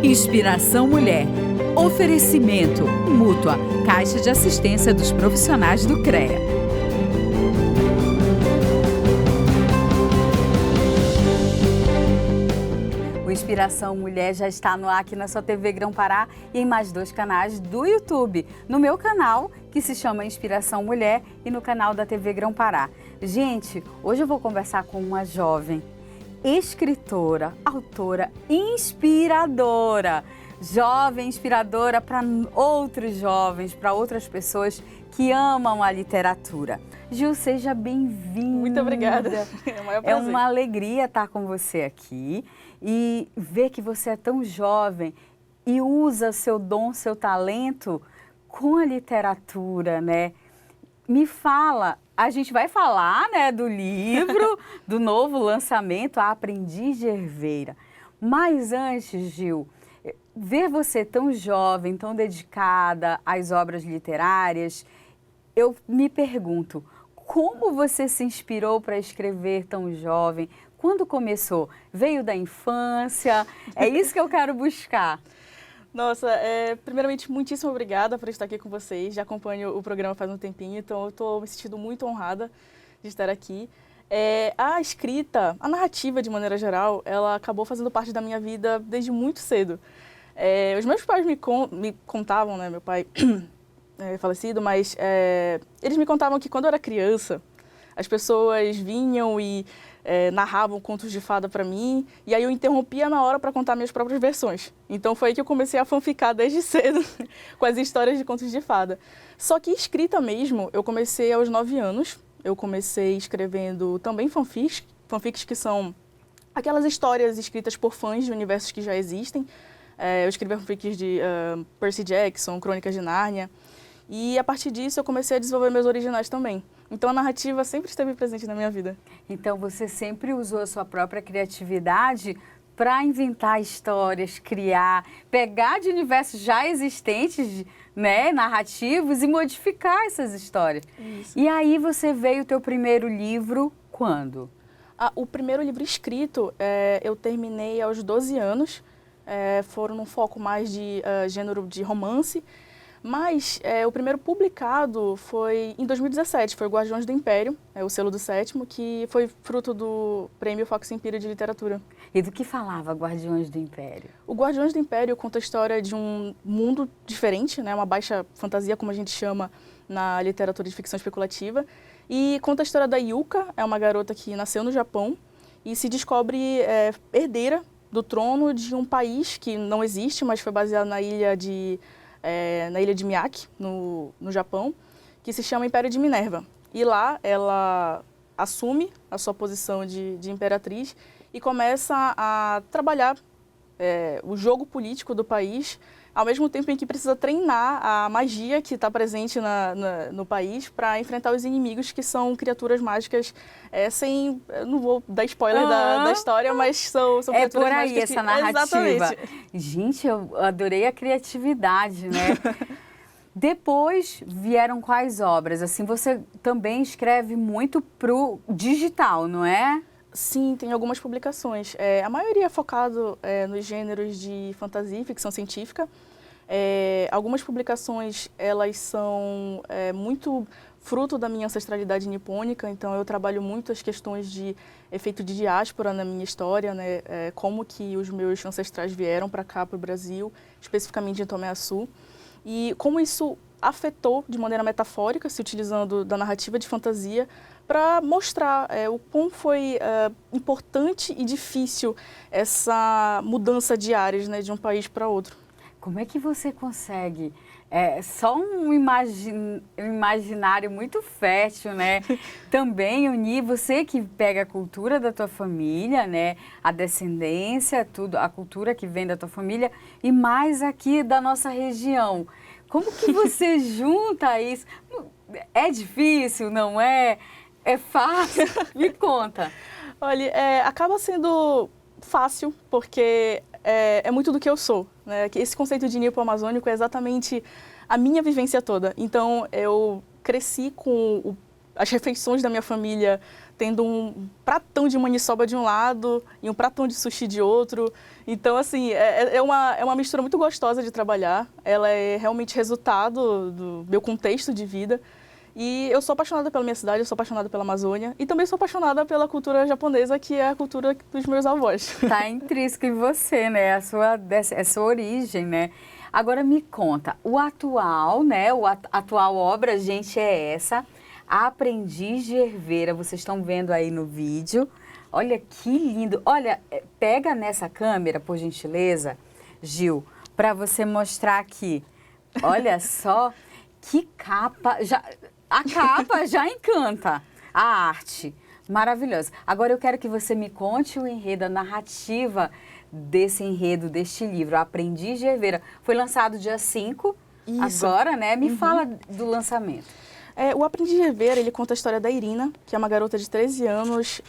Inspiração Mulher. Oferecimento Mútua, Caixa de Assistência dos Profissionais do CREA. O Inspiração Mulher já está no ar aqui na sua TV Grão-Pará e em mais 2 canais do YouTube. No meu canal, que se chama Inspiração Mulher, e no canal da TV Grão-Pará. Gente, hoje eu vou conversar com uma jovem escritora, autora, inspiradora. Jovem, inspiradora para outros jovens, para outras pessoas que amam a literatura. Gil, seja bem-vinda. Muito obrigada. É o maior prazer. É uma alegria estar com você aqui e ver que você é tão jovem e usa seu dom, seu talento com a literatura, né? Me fala, a gente vai falar, né, do livro, do novo lançamento, A Aprendiz de Herveira. Mas antes, Gil, ver você tão jovem, tão dedicada às obras literárias, eu me pergunto, como você se inspirou para escrever tão jovem? Quando começou? Veio da infância? É isso que eu quero buscar. Nossa, primeiramente, muitíssimo obrigada por estar aqui com vocês. Já acompanho o programa faz um tempinho, então eu estou me sentindo muito honrada de estar aqui. A escrita, a narrativa, de maneira geral, ela acabou fazendo parte da minha vida desde muito cedo. Os meus pais me contavam, né, meu pai é falecido, mas eles me contavam que quando eu era criança, as pessoas vinham e narravam contos de fada para mim, e aí eu interrompia na hora para contar minhas próprias versões. Então foi aí que eu comecei a fanficar desde cedo com as histórias de contos de fada. Só que escrita mesmo, eu comecei aos 9 anos. Eu comecei escrevendo também fanfics que são aquelas histórias escritas por fãs de universos que já existem. Eu escrevi fanfics de Percy Jackson, Crônicas de Nárnia, e a partir disso eu comecei a desenvolver meus originais também. Então a narrativa sempre esteve presente na minha vida. Então você sempre usou a sua própria criatividade para inventar histórias, criar, pegar de universos já existentes, né, narrativos, e modificar essas histórias. Isso. E aí você veio o teu primeiro livro quando? O primeiro livro escrito eu terminei aos 12 anos. Foram num foco mais de gênero de romance. Mas o primeiro publicado foi em 2017, foi o Guardiões do Império, o selo do sétimo, que foi fruto do Prêmio Fox Império de Literatura. E do que falava Guardiões do Império? O Guardiões do Império conta a história de um mundo diferente, né, uma baixa fantasia, como a gente chama na literatura de ficção especulativa, e conta a história da Yuka, é uma garota que nasceu no Japão e se descobre herdeira do trono de um país que não existe, mas foi baseado na ilha de Miyake, no Japão, que se chama Império de Minerva. E lá ela assume a sua posição de imperatriz e começa a trabalhar o jogo político do país, ao mesmo tempo em que precisa treinar a magia que está presente no país para enfrentar os inimigos, que são criaturas mágicas não vou dar spoiler da história, mas são criaturas mágicas. É por aí essa narrativa. Exatamente. Gente, eu adorei a criatividade, né? Depois vieram quais obras? Assim, você também escreve muito pro digital, não é? Sim, tem algumas publicações. A maioria é focado nos gêneros de fantasia e ficção científica. Algumas publicações, elas são muito fruto da minha ancestralidade nipônica, então eu trabalho muito as questões de efeito de diáspora na minha história, né? Como que os meus ancestrais vieram para cá, para o Brasil, especificamente em Tomé Açu, e como isso afetou de maneira metafórica, se utilizando da narrativa de fantasia, para mostrar o quão foi importante e difícil essa mudança de áreas, né, de um país para outro. Como é que você consegue? Só um imaginário muito fértil, né? Também unir você que pega a cultura da tua família, né? A descendência, tudo, a cultura que vem da tua família e mais aqui da nossa região. Como que você junta isso? É difícil, não é? É fácil? Me conta. Olha, acaba sendo fácil, porque é muito do que eu sou, né? Esse conceito de nipo-amazônico é exatamente a minha vivência toda. Então, eu cresci com as refeições da minha família tendo um pratão de maniçoba de um lado e um pratão de sushi de outro. Então, assim, é uma mistura muito gostosa de trabalhar. Ela é realmente resultado do meu contexto de vida. E eu sou apaixonada pela minha cidade, eu sou apaixonada pela Amazônia e também sou apaixonada pela cultura japonesa, que é a cultura dos meus avós. Tá intrínseco em você, né? A sua origem, né? Agora me conta, o atual, né? A atual obra, gente, é essa, A Aprendiz de Herveira. Vocês estão vendo aí no vídeo. Olha que lindo. Olha, pega nessa câmera, por gentileza, Gil, para você mostrar aqui. Olha só que capa. A capa já encanta. A arte. Maravilhosa. Agora eu quero que você me conte o enredo, a narrativa desse enredo, deste livro, Aprendiz de Herveira. Foi lançado dia 5, Isso. agora, né? Me fala do lançamento. O Aprendiz de Herveira, ele conta a história da Irina, que é uma garota de 13 anos,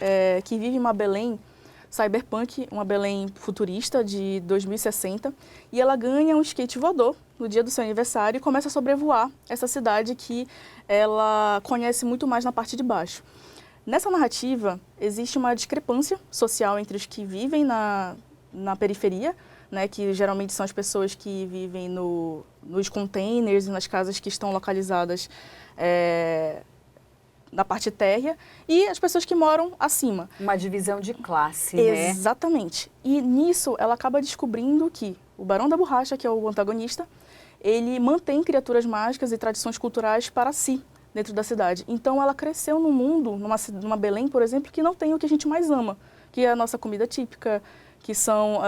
que vive em uma Belém cyberpunk, uma Belém futurista de 2060, e ela ganha um skate voador no dia do seu aniversário e começa a sobrevoar essa cidade que ela conhece muito mais na parte de baixo. Nessa narrativa, existe uma discrepância social entre os que vivem na periferia, né, que geralmente são as pessoas que vivem nos containers e nas casas que estão localizadas na parte térrea, e as pessoas que moram acima. Uma divisão de classe, né? Exatamente. E nisso ela acaba descobrindo que o Barão da Borracha, que é o antagonista, ele mantém criaturas mágicas e tradições culturais para si, dentro da cidade. Então ela cresceu num mundo, numa Belém, por exemplo, que não tem o que a gente mais ama, que é a nossa comida típica, que são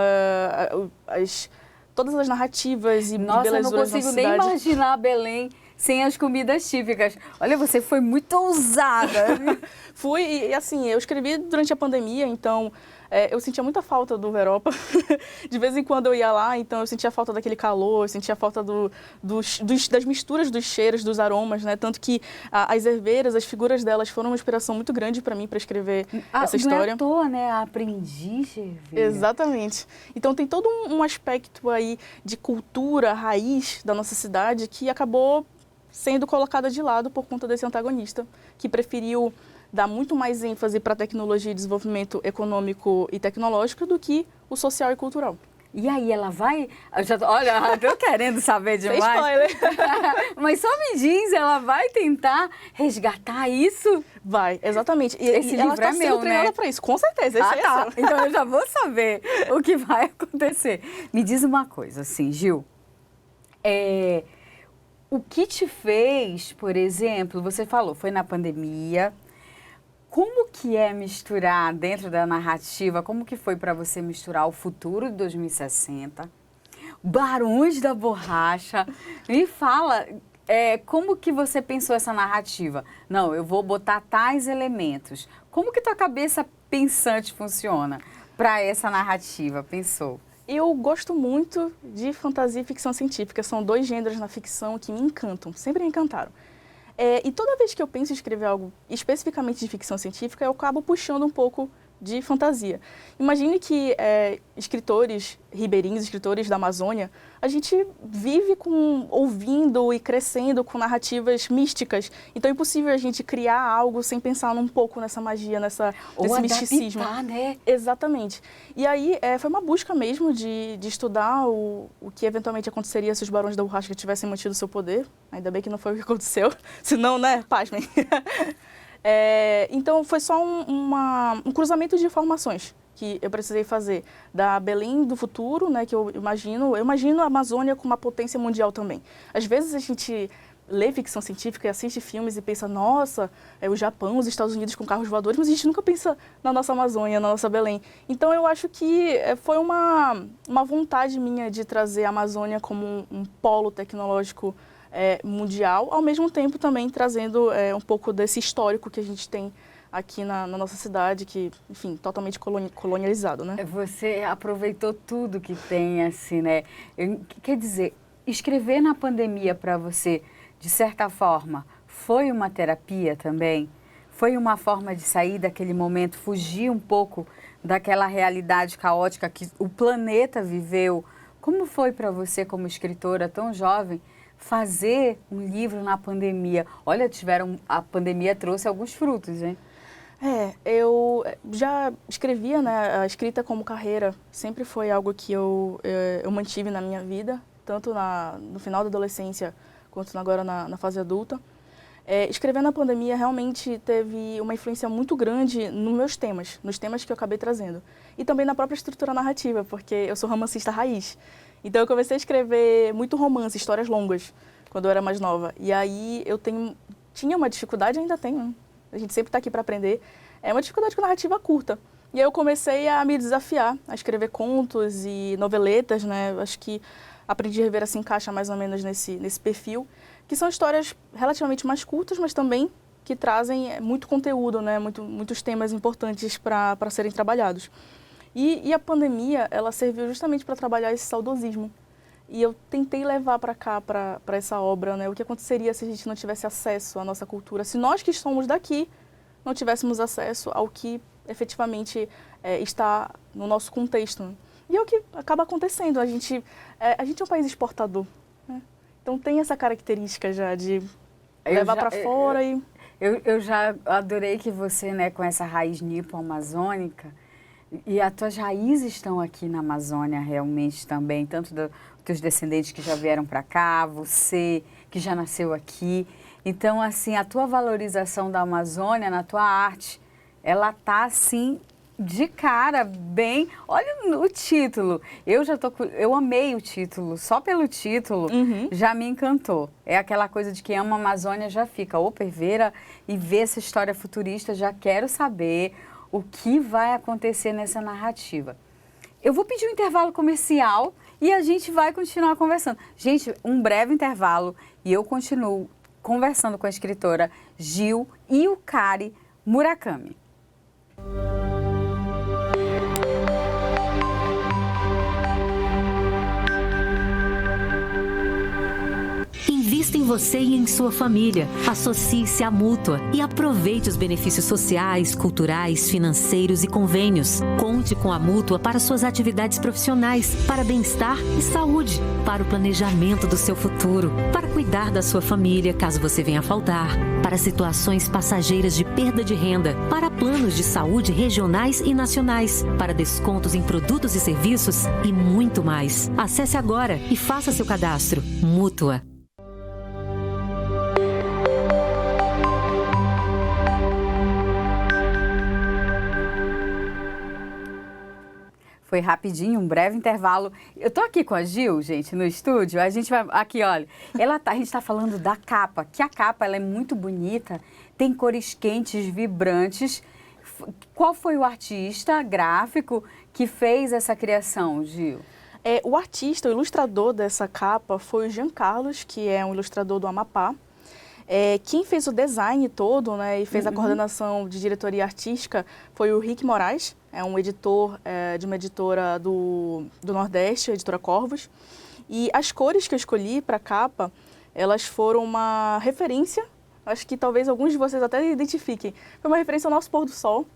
todas as narrativas e belezuras da cidade. Nossa, eu não consigo nem imaginar Belém sem as comidas típicas. Olha, você foi muito ousada. Fui, e assim, eu escrevi durante a pandemia, então eu sentia muita falta do Veropa. De vez em quando eu ia lá, então eu sentia falta daquele calor, eu sentia falta das misturas dos cheiros, dos aromas, né? Tanto que as herveiras, as figuras delas foram uma inspiração muito grande para mim, para escrever essa história. Não é à toa, né? Aprendiz de Herveira. Exatamente. Então tem todo um aspecto aí de cultura, raiz da nossa cidade que acabou sendo colocada de lado por conta desse antagonista, que preferiu dar muito mais ênfase para a tecnologia e desenvolvimento econômico e tecnológico do que o social e cultural. E aí ela vai... Olha, estou querendo saber demais. Sem spoiler. Mas só me diz, ela vai tentar resgatar isso? Vai, exatamente. Esse ela livro é sendo meu, treinada né? para isso, com certeza. Tá. Então eu já vou saber o que vai acontecer. Me diz uma coisa, assim, Gil. O que te fez, por exemplo, você falou, foi na pandemia. Como que é misturar dentro da narrativa, como que foi para você misturar o futuro de 2060, Barões da Borracha? Me fala, como que você pensou essa narrativa? Não, eu vou botar tais elementos. Como que tua cabeça pensante funciona para essa narrativa? Pensou? Eu gosto muito de fantasia e ficção científica. São dois gêneros na ficção que me encantam, sempre me encantaram. E toda vez que eu penso em escrever algo especificamente de ficção científica, eu acabo puxando um pouco de fantasia. Imagine que escritores ribeirinhos, escritores da Amazônia, a gente vive ouvindo e crescendo com narrativas místicas. Então é impossível a gente criar algo sem pensar um pouco nessa magia, nesse misticismo. Adaptar, né? Exatamente. E aí foi uma busca mesmo de estudar o que eventualmente aconteceria se os Barões da Borracha tivessem mantido seu poder. Ainda bem que não foi o que aconteceu. Senão, né, pasmem. Então foi só um cruzamento de informações que eu precisei fazer da Belém do futuro, né, que eu imagino a Amazônia com uma potência mundial também. Às vezes a gente lê ficção científica e assiste filmes e pensa, nossa, o Japão, os Estados Unidos com carros voadores, mas a gente nunca pensa na nossa Amazônia, na nossa Belém. Então eu acho que foi uma vontade minha de trazer a Amazônia como um polo tecnológico mundial, ao mesmo tempo também trazendo um pouco desse histórico que a gente tem aqui na nossa cidade, que, enfim, totalmente colonializado, né? Você aproveitou tudo que tem, assim, né? Quer dizer, escrever na pandemia para você, de certa forma, foi uma terapia também? Foi uma forma de sair daquele momento, fugir um pouco daquela realidade caótica que o planeta viveu? Como foi para você, como escritora tão jovem, fazer um livro na pandemia? Olha, a pandemia trouxe alguns frutos, hein? Eu já escrevia, né, a escrita como carreira sempre foi algo que eu mantive na minha vida, tanto no final da adolescência quanto agora na fase adulta. Escrever na pandemia realmente teve uma influência muito grande nos temas que eu acabei trazendo. E também na própria estrutura narrativa, porque eu sou romancista raiz. Então eu comecei a escrever muito romance, histórias longas, quando eu era mais nova. E aí tinha uma dificuldade, ainda tenho, a gente sempre está aqui para aprender, é uma dificuldade com narrativa curta. E aí eu comecei a me desafiar, a escrever contos e noveletas, né? Acho que Aprendi a Rever se encaixa mais ou menos nesse perfil, que são histórias relativamente mais curtas, mas também que trazem muito conteúdo, né? Muitos temas importantes para serem trabalhados. E a pandemia, ela serviu justamente para trabalhar esse saudosismo. E eu tentei levar para cá, para essa obra, né? O que aconteceria se a gente não tivesse acesso à nossa cultura, se nós que somos daqui não tivéssemos acesso ao que efetivamente está no nosso contexto. E é o que acaba acontecendo, a gente é um país exportador, né? Então tem essa característica já de levar para fora e... Eu já adorei que você, né, com essa raiz nipo-amazônica, e as tuas raízes estão aqui na Amazônia realmente também, tanto dos teus descendentes que já vieram para cá, você que já nasceu aqui. Então, assim, a tua valorização da Amazônia na tua arte, ela tá assim de cara, bem... Olha o título. Eu amei o título, só pelo título já me encantou. É aquela coisa de quem ama a Amazônia já fica, opa, e vê essa história futurista, já quero saber o que vai acontecer nessa narrativa. Eu vou pedir um intervalo comercial e a gente vai continuar conversando. Gente, um breve intervalo e eu continuo conversando com a escritora Gil Yukari Murakami. Invista em você e em sua família. Associe-se à Mútua e aproveite os benefícios sociais, culturais, financeiros e convênios. Conte com a Mútua para suas atividades profissionais, para bem-estar e saúde, para o planejamento do seu futuro, para cuidar da sua família caso você venha a faltar, para situações passageiras de perda de renda, para planos de saúde regionais e nacionais, para descontos em produtos e serviços e muito mais. Acesse agora e faça seu cadastro. Mútua. Foi rapidinho, um breve intervalo. Eu tô aqui com a Gil, gente, no estúdio. A gente vai... Aqui, olha. A gente tá falando da capa, que a capa ela é muito bonita, tem cores quentes, vibrantes. Qual foi o artista gráfico que fez essa criação, Gil? O artista, o ilustrador dessa capa foi o Jean Carlos, que é um ilustrador do Amapá. Quem fez o design todo, né, e fez a coordenação de diretoria artística foi o Rick Moraes, é um editor de uma editora do Nordeste, a editora Corvos. E as cores que eu escolhi para a capa, elas foram uma referência, acho que talvez alguns de vocês até identifiquem, foi uma referência ao nosso pôr do sol,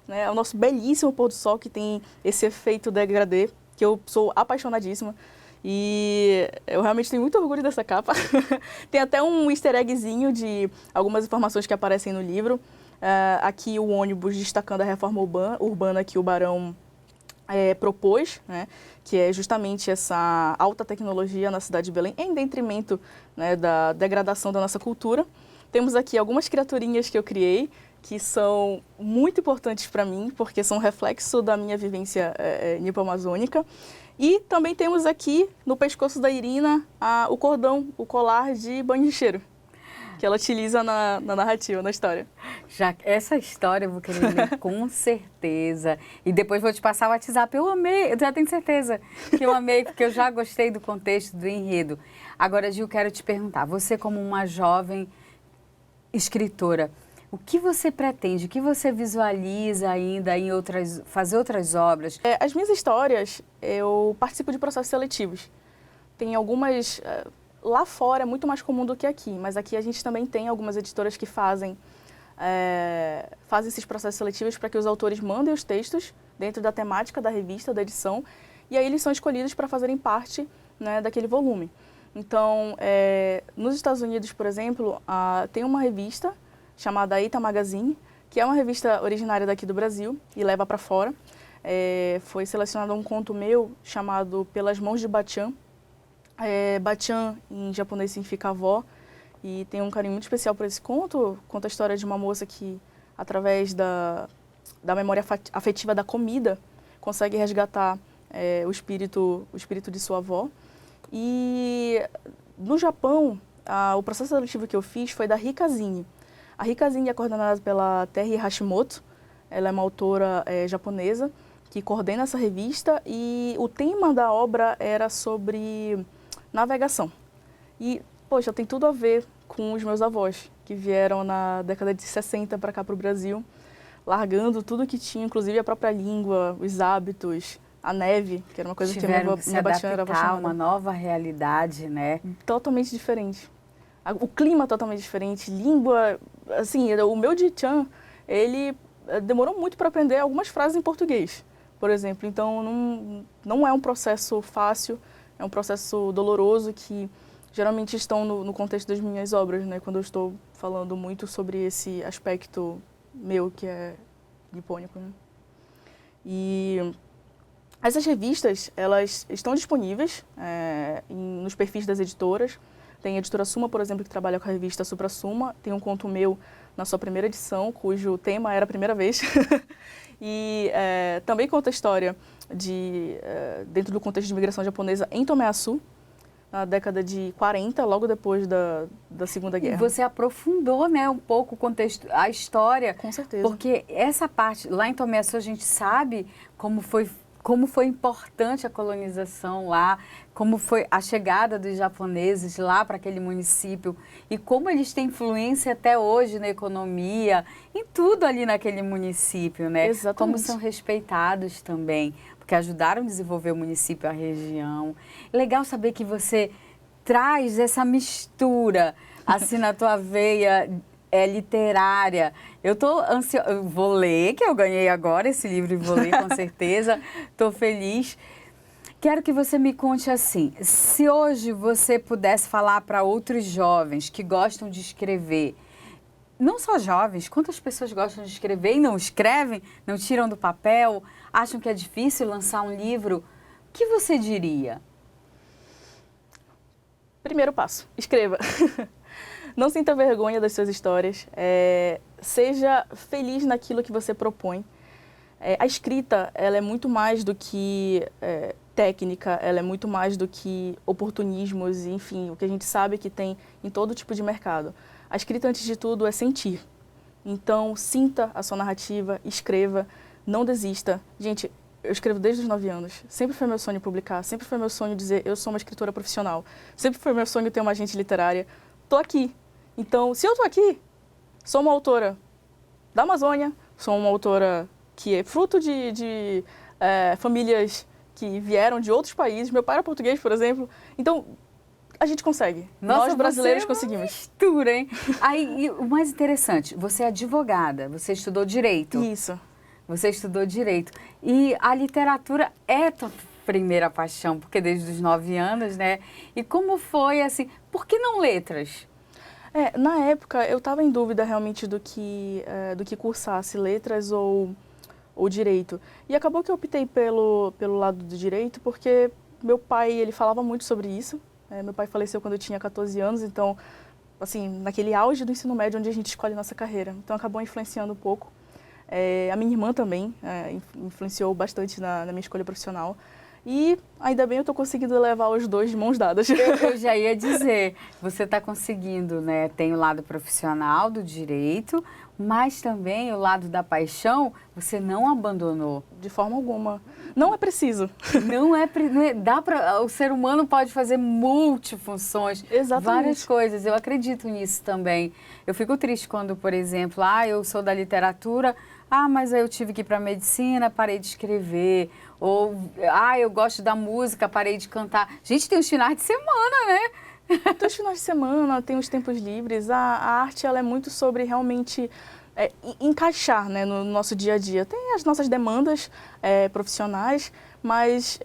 né, ao nosso belíssimo pôr do sol que tem esse efeito degradê, que eu sou apaixonadíssima. E eu realmente tenho muito orgulho dessa capa. Tem até um easter eggzinho de algumas informações que aparecem no livro. Aqui o ônibus destacando a reforma urbana que o Barão propôs, né, que é justamente essa alta tecnologia na cidade de Belém, em detrimento, né, da degradação da nossa cultura. Temos aqui algumas criaturinhas que eu criei, que são muito importantes para mim, porque são reflexo da minha vivência nipo-amazônica. E também temos aqui, no pescoço da Irina, o cordão, o colar de banho de cheiro, que ela utiliza na narrativa, na história. Já essa história eu vou querer ler com certeza. E depois vou te passar o WhatsApp. Eu amei, eu já tenho certeza que eu amei, porque eu já gostei do contexto, do enredo. Agora, Gil, quero te perguntar, você como uma jovem escritora, o que você pretende, o que você visualiza ainda em fazer outras obras? As minhas histórias, eu participo de processos seletivos. Tem algumas... Lá fora é muito mais comum do que aqui, mas aqui a gente também tem algumas editoras que fazem esses processos seletivos para que os autores mandem os textos dentro da temática da revista, da edição, e aí eles são escolhidos para fazerem parte, né, daquele volume. Então, nos Estados Unidos, por exemplo, tem uma revista chamada Eita Magazine, que é uma revista originária daqui do Brasil e leva para fora. Foi selecionado um conto meu chamado Pelas Mãos de Bachan. Bachan, em japonês, significa avó, e tem um carinho muito especial por esse conto. Conta a história de uma moça que, através da memória afetiva da comida, consegue resgatar o espírito de sua avó. E no Japão, o processo seletivo que eu fiz foi da Rikazine. A Rikazine é coordenada pela Terry Hashimoto. Ela é uma autora japonesa que coordena essa revista, e o tema da obra era sobre navegação. E, poxa, tem tudo a ver com os meus avós, que vieram na década de 60 para cá, para o Brasil, largando tudo que tinha, inclusive a própria língua, os hábitos, a neve, que era uma coisa que a minha bachan era apaixonada. Uma nova realidade, né? Totalmente diferente. O clima totalmente diferente, língua, assim, o meu Dichan, ele demorou muito para aprender algumas frases em português, por exemplo. Então, não é um processo fácil, é um processo doloroso que geralmente estão no contexto das minhas obras, né? Quando eu estou falando muito sobre esse aspecto meu que é nipônico, né? E essas revistas, elas estão disponíveis nos perfis das editoras. Tem a editora Suma, por exemplo, que trabalha com a revista Supra Suma. Tem um conto meu na sua primeira edição, cujo tema era a primeira vez. E também conta a história dentro do contexto de imigração japonesa em Tomiyasu, na década de 40, logo depois da Segunda Guerra. E você aprofundou, né, um pouco o contexto, a história. Com certeza. Porque essa parte, lá em Tomiyasu, a gente sabe como foi importante a colonização lá, como foi a chegada dos japoneses lá para aquele município e como eles têm influência até hoje na economia, em tudo ali naquele município, né? Exatamente. Como são respeitados também, porque ajudaram a desenvolver o município, a região. Legal saber que você traz essa mistura, assim, na tua veia literária. Eu tô ansiosa, eu vou ler, que eu ganhei agora esse livro e vou ler com certeza. Estou feliz. Quero que você me conte assim, se hoje você pudesse falar para outros jovens que gostam de escrever, não só jovens, quantas pessoas gostam de escrever e não escrevem, não tiram do papel, acham que é difícil lançar um livro, o que você diria? Primeiro passo, escreva. Não sinta vergonha das suas histórias, seja feliz naquilo que você propõe. A escrita, ela é muito mais do que técnica, ela é muito mais do que oportunismos, enfim, o que a gente sabe que tem em todo tipo de mercado. A escrita, antes de tudo, é sentir. Então, sinta a sua narrativa, escreva, não desista. Gente, eu escrevo desde os 9 anos. Sempre foi meu sonho publicar, sempre foi meu sonho dizer eu sou uma escritora profissional. Sempre foi meu sonho ter uma agente literária. Tô aqui. Então, se eu tô aqui, sou uma autora da Amazônia, sou uma autora que é fruto de famílias que vieram de outros países. Meu pai era português, por exemplo. Então, a gente consegue. Nossa, nós brasileiros você é uma conseguimos. Mistura, hein? Aí, o mais interessante, você é advogada, você estudou Direito. Isso. Você estudou Direito. E a literatura é tua primeira paixão, porque desde os 9 anos, né? E como foi, assim, por que não letras? Na época, eu estava em dúvida realmente do que cursasse, letras ou direito. E acabou que eu optei pelo lado do direito, porque meu pai, ele falava muito sobre isso. Meu pai faleceu quando eu tinha 14 anos, então, assim, naquele auge do ensino médio, onde a gente escolhe nossa carreira. Então, acabou influenciando um pouco. A minha irmã também influenciou bastante na minha escolha profissional. E ainda bem eu estou conseguindo levar os dois de mãos dadas. Eu já ia dizer, você está conseguindo, né? Tem o lado profissional do direito, mas também o lado da paixão, você não abandonou. De forma alguma. Não é preciso. O ser humano pode fazer multifunções, Exatamente. Várias coisas. Eu acredito nisso também. Eu fico triste quando, por exemplo, eu sou da literatura, mas aí eu tive que ir para a medicina, parei de escrever. Ou, eu gosto da música, parei de cantar. Gente, tem os finais de semana, né? Tem os finais de semana, tem os tempos livres. A arte, ela é muito sobre realmente encaixar, né, no nosso dia a dia. Tem as nossas demandas profissionais, mas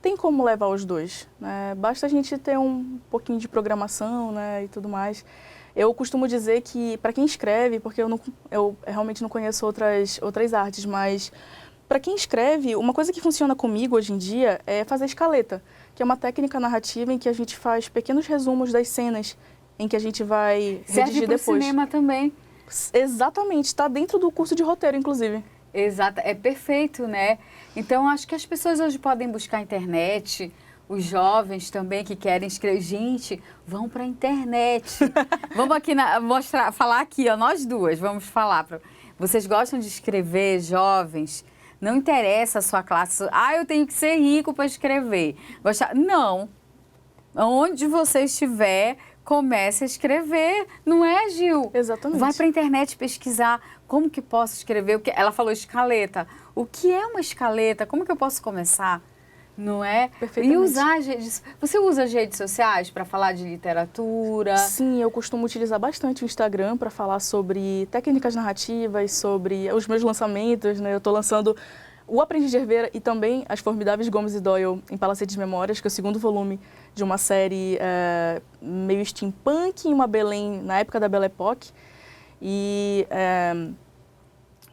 tem como levar os dois, né? Basta a gente ter um pouquinho de programação, né, e tudo mais. Eu costumo dizer que, para quem escreve, porque eu realmente não conheço outras artes, mas para quem escreve, uma coisa que funciona comigo hoje em dia é fazer escaleta, que é uma técnica narrativa em que a gente faz pequenos resumos das cenas em que a gente vai redigir depois. Serve pro cinema também. Exatamente, está dentro do curso de roteiro, inclusive. Exato, é perfeito, né? Então, acho que as pessoas hoje podem buscar a internet, os jovens também que querem escrever. Gente, vão para a internet. Vamos aqui falar aqui, ó, nós duas, vamos falar. Vocês gostam de escrever, jovens? Não interessa a sua classe. Eu tenho que ser rico para escrever. Não. Onde você estiver, comece a escrever, não é, Gil? Exatamente. Vai para a internet pesquisar como que posso escrever. Ela falou escaleta. O que é uma escaleta? Como que eu posso começar? Não é? Perfeitamente. E usar as redes... Você usa as redes sociais para falar de literatura? Sim, eu costumo utilizar bastante o Instagram para falar sobre técnicas narrativas, sobre os meus lançamentos, né? Eu estou lançando o Aprendiz de Herveira e também As Formidáveis Gomes e Doyle em Palacetes de Memórias, que é o segundo volume de uma série meio steampunk, em uma Belém, na época da Belle Époque. E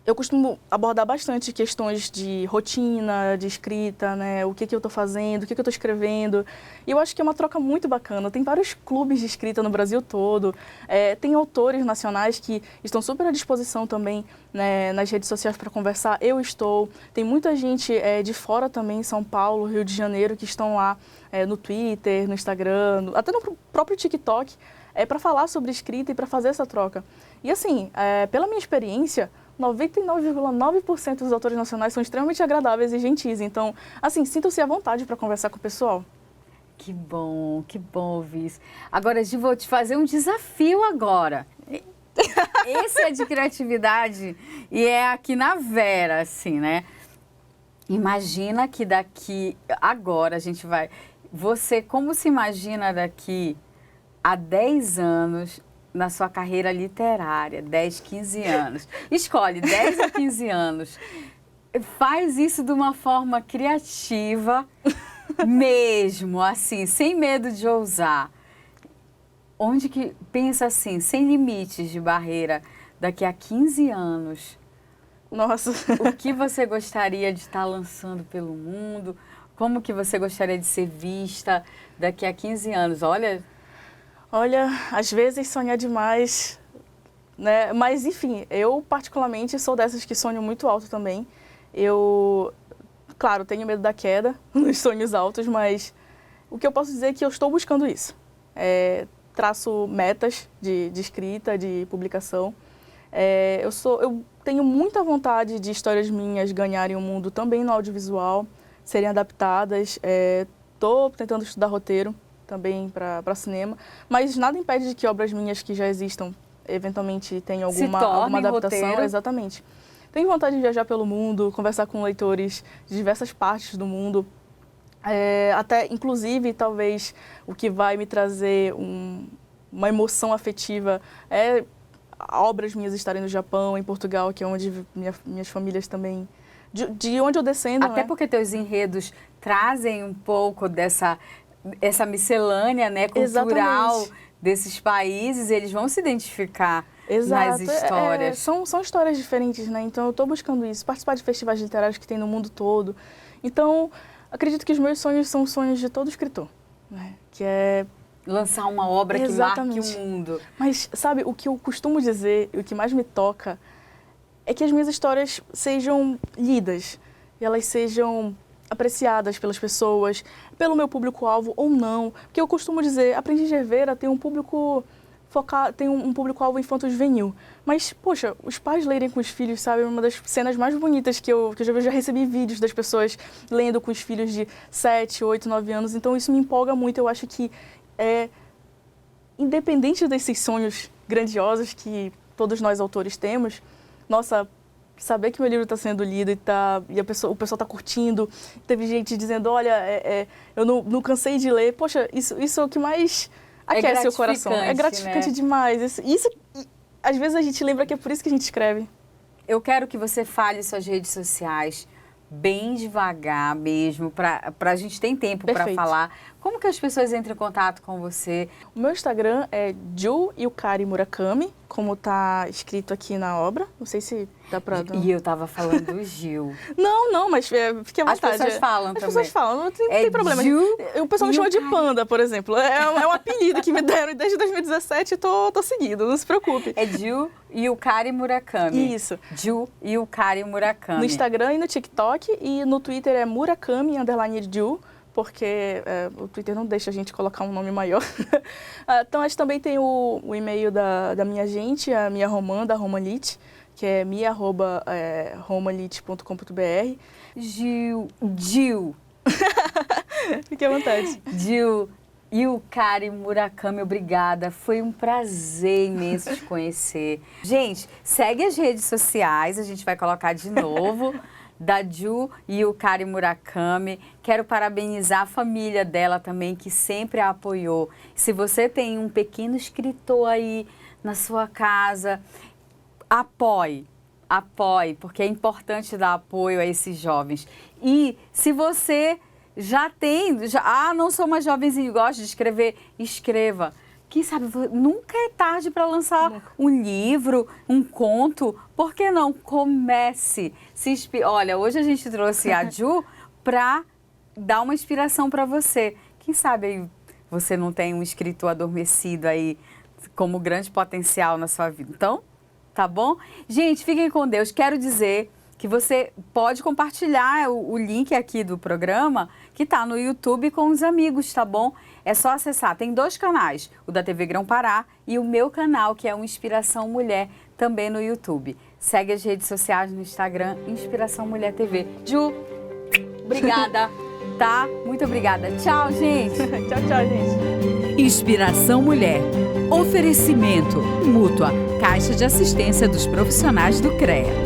eu costumo abordar bastante questões de rotina, de escrita, né? O que eu estou fazendo, o que eu estou escrevendo. E eu acho que é uma troca muito bacana. Tem vários clubes de escrita no Brasil todo. Tem autores nacionais que estão super à disposição também, né, nas redes sociais para conversar. Eu estou. Tem muita gente de fora também, São Paulo, Rio de Janeiro, que estão lá no Twitter, no Instagram, até no próprio TikTok, para falar sobre escrita e para fazer essa troca. E assim, pela minha experiência, 99,9% dos autores nacionais são extremamente agradáveis e gentis. Então, assim, sintam-se à vontade para conversar com o pessoal. Que bom ouvir isso. Agora, Gi, vou te fazer um desafio agora. Esse é de criatividade e é aqui na Vera, assim, né? Imagina que agora a gente vai... Você, como se imagina daqui a 10 anos... na sua carreira literária, 10, 15 anos. Escolhe 10 a 15 anos. Faz isso de uma forma criativa, mesmo, assim, sem medo de ousar. Onde que pensa assim, sem limites de barreira, daqui a 15 anos. Nossa! O que você gostaria de estar lançando pelo mundo? Como que você gostaria de ser vista daqui a 15 anos? Olha, às vezes sonhar demais, né? Mas, enfim, eu particularmente sou dessas que sonham muito alto também. Eu, claro, tenho medo da queda nos sonhos altos, mas o que eu posso dizer é que eu estou buscando isso. Traço metas de escrita, de publicação. Eu tenho muita vontade de histórias minhas ganharem o mundo também no audiovisual, serem adaptadas. Estou tentando estudar roteiro também para cinema, mas nada impede de que obras minhas que já existam eventualmente tenham alguma adaptação. Roteiro. Exatamente. Tenho vontade de viajar pelo mundo, conversar com leitores de diversas partes do mundo, até inclusive talvez o que vai me trazer uma emoção afetiva é obras minhas estarem no Japão, em Portugal, que é onde minhas famílias também, de onde eu descendo. Até porque teus enredos trazem um pouco essa miscelânea, né, cultural. Exatamente. Desses países, eles vão se identificar. Exato. Nas histórias. São histórias diferentes, né? Então eu estou buscando isso, participar de festivais literários que tem no mundo todo. Então, acredito que os meus sonhos são sonhos de todo escritor, né? Que é lançar uma obra Exatamente. Que marque o mundo. Mas, sabe, o que eu costumo dizer, e o que mais me toca, é que as minhas histórias sejam lidas, e elas sejam apreciadas pelas pessoas, pelo meu público-alvo ou não. Porque eu costumo dizer, Aprendiz de Herveira tem um público tem um público-alvo infanto-juvenil. Mas, poxa, os pais lerem com os filhos, sabe, é uma das cenas mais bonitas que eu já recebi vídeos das pessoas lendo com os filhos de 7, 8, 9 anos. Então, isso me empolga muito. Eu acho que, independente desses sonhos grandiosos que todos nós autores temos, nossa, saber que meu livro está sendo lido e o pessoal está curtindo, teve gente dizendo, olha, eu não cansei de ler. Poxa, isso é o que mais aquece o coração. É gratificante, né? Demais. Isso, às vezes a gente lembra que é por isso que a gente escreve. Eu quero que você fale suas redes sociais bem devagar mesmo, para a gente ter tempo para Perfeito. falar. Como que as pessoas entram em contato com você? O meu Instagram é Ju Yukari Murakami, como tá escrito aqui na obra. Não sei se dá pra... E eu tava falando Gil. Não, mas fique à As vontade. pessoas falam As também. pessoas falam, não tem, É tem problema. Ju O pessoal me chama de Yukari. Panda, por exemplo. É um apelido que me deram e desde 2017 tô seguindo, não se preocupe. É Ju Yukari Murakami. Isso. Ju Yukari Murakami. No Instagram e no TikTok, e no Twitter é Murakami_Ju, porque o Twitter não deixa a gente colocar um nome maior. Então, a gente também tem o e-mail da minha agente, a Mia Roman, da Romanlit, que é mia@romanlit.com.br. Gil. Fique à vontade. Gil Yukari Murakami, obrigada. Foi um prazer imenso te conhecer. Gente, segue as redes sociais, a gente vai colocar de novo. Da Ju Yukari Murakami. Quero parabenizar a família dela também, que sempre a apoiou. Se você tem um pequeno escritor aí na sua casa, apoie, porque é importante dar apoio a esses jovens. E se você não sou uma jovenzinha e gosto de escrever, escreva. Quem sabe, nunca é tarde para lançar um livro, um conto. Por que não? Comece. Olha, hoje a gente trouxe a Ju para dar uma inspiração para você. Quem sabe aí você não tem um escritor adormecido aí como grande potencial na sua vida. Então, tá bom? Gente, fiquem com Deus. Quero dizer que você pode compartilhar o link aqui do programa que está no YouTube com os amigos, tá bom? É só acessar. Tem 2 canais, o da TV Grão Pará e o meu canal, que é o Inspiração Mulher, também no YouTube. Segue as redes sociais no Instagram, Inspiração Mulher TV. Ju, obrigada, tá? Muito obrigada. Tchau, gente. Tchau, gente. Inspiração Mulher. Oferecimento Mútua, Caixa de Assistência dos Profissionais do CREA.